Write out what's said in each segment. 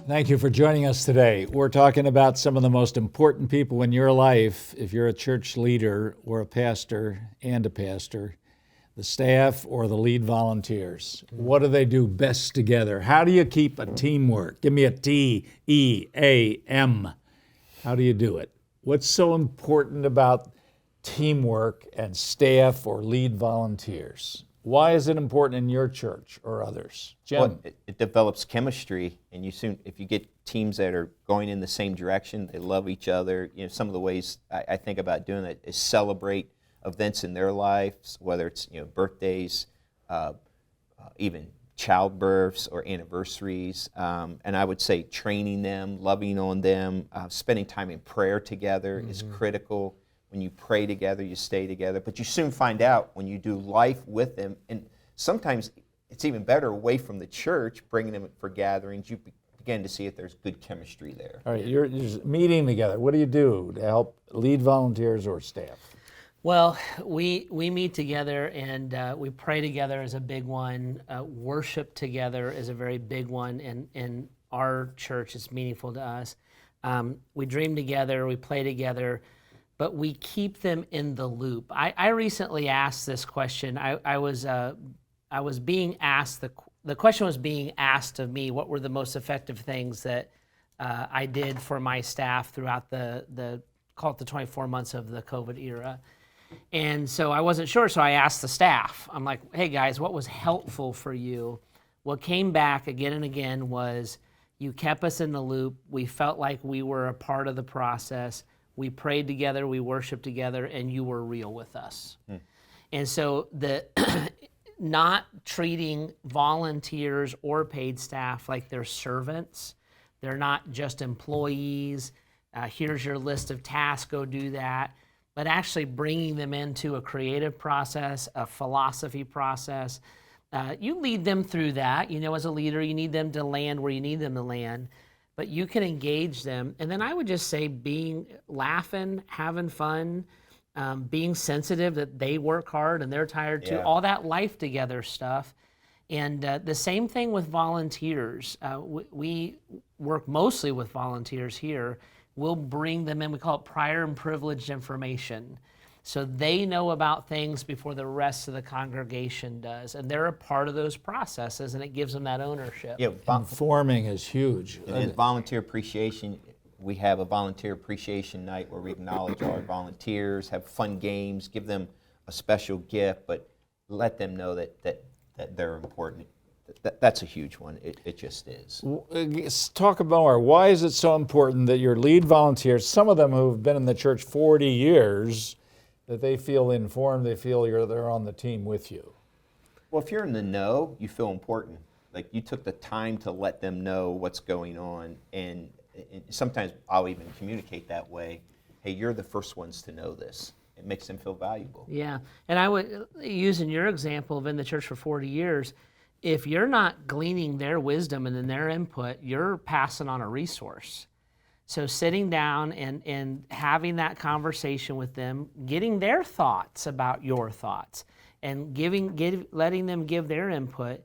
Thank you for joining us today. We're talking about some of the most important people in your life, if you're a church leader or a pastor and a pastor, the staff or the lead volunteers. What do they do best together? How do you keep a teamwork? Give me a T-E-A-M. How do you do it? What's so important about teamwork and staff or lead volunteers? Why is it important in your church or others? Jim? Well, it develops chemistry, and if you get teams that are going in the same direction, they love each other. Some of the ways I think about doing that is celebrate events in their lives, whether it's birthdays, even childbirths or anniversaries, and I would say training them, loving on them, spending time in prayer together is critical. When you pray together, you stay together, but you soon find out when you do life with them, and sometimes it's even better away from the church, bringing them for gatherings, you begin to see if there's good chemistry there. All right, you're just meeting together. What do you do to help lead volunteers or staff? Well, we meet together and we pray together is a big one. Worship together is a very big one, and our church is meaningful to us. We dream together, we play together, but we keep them in the loop. I recently asked this question. I was being asked, the question was being asked of me, what were the most effective things that I did for my staff throughout the call it the 24 months of the COVID era. And so I wasn't sure, so I asked the staff. I'm like, hey guys, what was helpful for you? What came back again and again was, you kept us in the loop. We felt like we were a part of the process. We prayed together, we worshiped together, and you were real with us. And so not treating volunteers or paid staff like they're servants. They're not just employees. Here's your list of tasks, go do that. But actually bringing them into a creative process, a philosophy process. You lead them through that. As a leader, you need them to land where you need them to land. But you can engage them. And then I would just say laughing, having fun, being sensitive that they work hard and they're tired too, all that life together stuff. And the same thing with volunteers. We work mostly with volunteers here. We'll bring them in, we call it prior and privileged information. So they know about things before the rest of the congregation does. And they're a part of those processes, and it gives them that ownership. Yeah, Informing is huge. And volunteer appreciation, we have a volunteer appreciation night where we acknowledge our volunteers, have fun games, give them a special gift, but let them know that they're important. That's a huge one. It just is. Talk about more. Why is it so important that your lead volunteers, some of them who've been in the church 40 years, that they feel informed, they feel they're on the team with you? Well, if you're in the know, you feel important. Like you took the time to let them know what's going on, and sometimes I'll even communicate that way. Hey, you're the first ones to know this. It makes them feel valuable. Yeah, and I would, using your example of in the church for 40 years, if you're not gleaning their wisdom and then their input, you're passing on a resource. So sitting down and having that conversation with them, getting their thoughts about your thoughts, and letting them give their input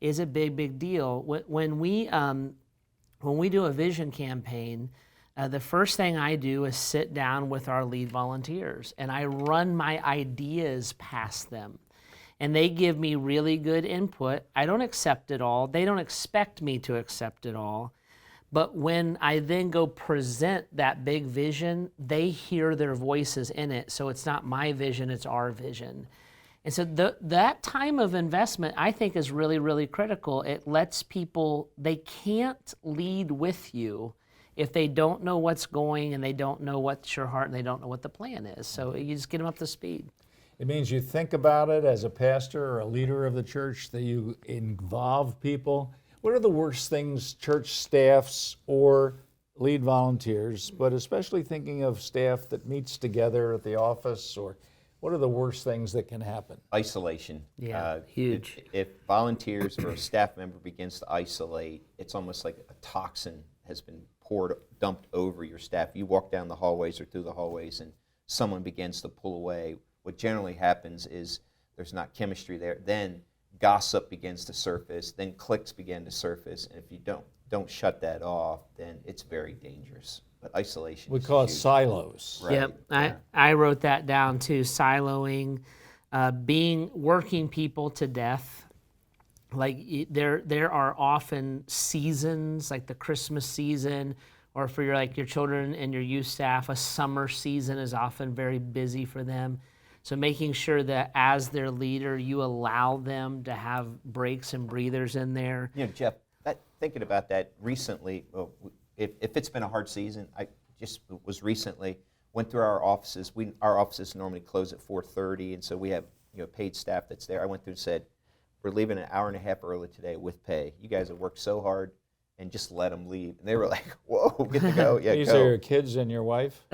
is a big deal. When we do a vision campaign, the first thing I do is sit down with our lead volunteers, and I run my ideas past them. And they give me really good input. I don't accept it all. They don't expect me to accept it all. But when I then go present that big vision, they hear their voices in it. So it's not my vision, it's our vision. And so that time of investment, I think, is really critical. It lets people, they can't lead with you if they don't know what's going and they don't know what's your heart and they don't know what the plan is. So you just get them up to speed. It means you think about it as a pastor or a leader of the church, that you involve people. What are the worst things church staffs or lead volunteers, but especially thinking of staff that meets together at the office, or what are the worst things that can happen? Isolation. Yeah, huge. If volunteers or a staff member begins to isolate, it's almost like a toxin has been dumped over your staff. You walk down the hallways or through the hallways and someone begins to pull away. What generally happens is there's not chemistry there. Then gossip begins to surface, then cliques begin to surface, and if you don't shut that off, then it's very dangerous. But isolation We is call it huge. silos. Right. Yep, Yeah. I wrote that down too. Siloing, working people to death. Like there are often seasons, like the Christmas season, or for your children and your youth staff, a summer season is often very busy for them. So making sure that as their leader, you allow them to have breaks and breathers in there. You know, Jeff, thinking about that recently, if it's been a hard season, I just was recently, went through our offices. Our offices normally close at 4:30, and so we have paid staff that's there. I went through and said, we're leaving an hour and a half early today with pay. You guys have worked so hard, and just let them leave. And they were like, whoa, get to go. Yeah, These go. are your kids and your wife?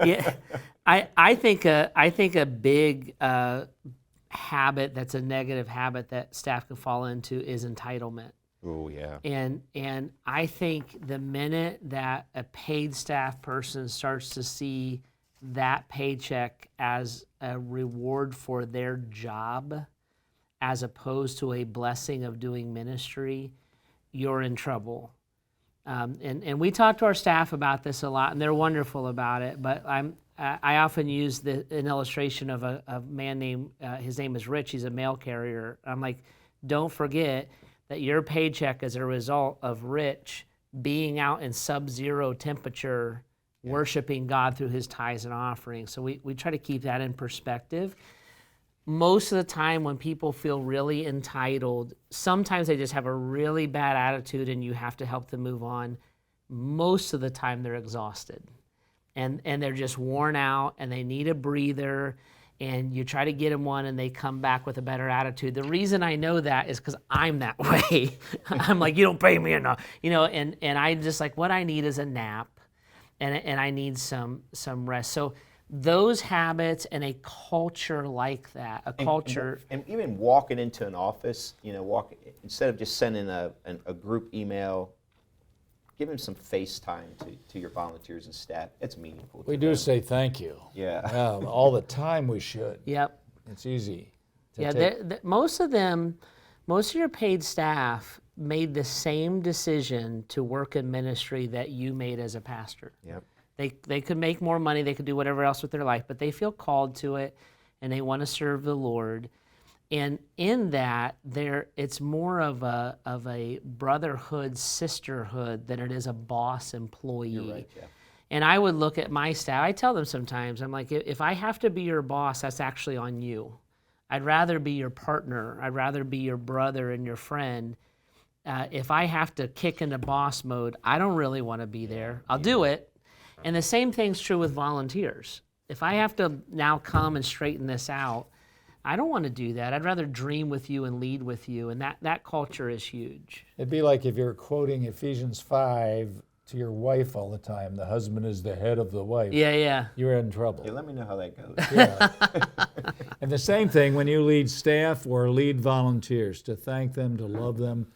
Yeah, I think a big habit that's a negative habit that staff can fall into is entitlement. Oh, yeah. And I think the minute that a paid staff person starts to see that paycheck as a reward for their job, as opposed to a blessing of doing ministry, you're in trouble. And we talk to our staff about this a lot, and they're wonderful about it. But I often use an illustration of a man named, his name is Rich. He's a mail carrier. I'm like, don't forget that your paycheck is a result of Rich being out in sub-zero temperature, worshiping God through his tithes and offerings. So we try to keep that in perspective. Most of the time when people feel really entitled, sometimes they just have a really bad attitude and you have to help them move on. Most of the time they're exhausted and they're just worn out and they need a breather, and you try to get them one and they come back with a better attitude. The reason I know that is because I'm that way. I'm like, you don't pay me enough, and I just like, what I need is a nap and I need some rest. So those habits and a culture like that, And even walking into an office, instead of just sending a group email, give them some face time to your volunteers and staff. It's meaningful. We do say thank you. Yeah. All the time we should. Yep. It's easy. Most of your paid staff made the same decision to work in ministry that you made as a pastor. Yep. They could make more money, they could do whatever else with their life, but they feel called to it and they want to serve the Lord. And in that, it's more of a brotherhood, sisterhood than it is a boss employee. You're right, Jeff. And I would look at my staff, I tell them sometimes, I'm like, if I have to be your boss, that's actually on you. I'd rather be your partner. I'd rather be your brother and your friend. If I have to kick into boss mode, I don't really want to be there. I'll do it. And the same thing's true with volunteers. If I have to now come and straighten this out, I don't want to do that. I'd rather dream with you and lead with you, and that culture is huge. It'd be like if you're quoting Ephesians 5 to your wife all the time. The husband is the head of the wife. Yeah. You're in trouble. Yeah, let me know how that goes. Yeah. And the same thing when you lead staff or lead volunteers, to thank them, to love them,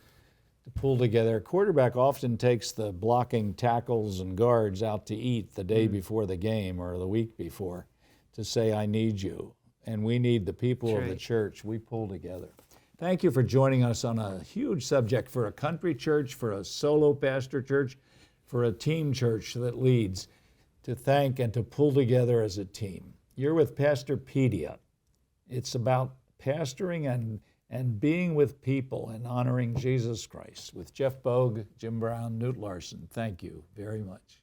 to pull together. A quarterback often takes the blocking tackles and guards out to eat the day before the game or the week before to say, I need you. And we need the people of the church. We pull together. Thank you for joining us on a huge subject for a country church, for a solo pastor church, for a team church that leads, to thank and to pull together as a team. You're with Pastorpedia. It's about pastoring and being with people and honoring Jesus Christ. With Jeff Bogue, Jim Brown, Knute Larson. Thank you very much.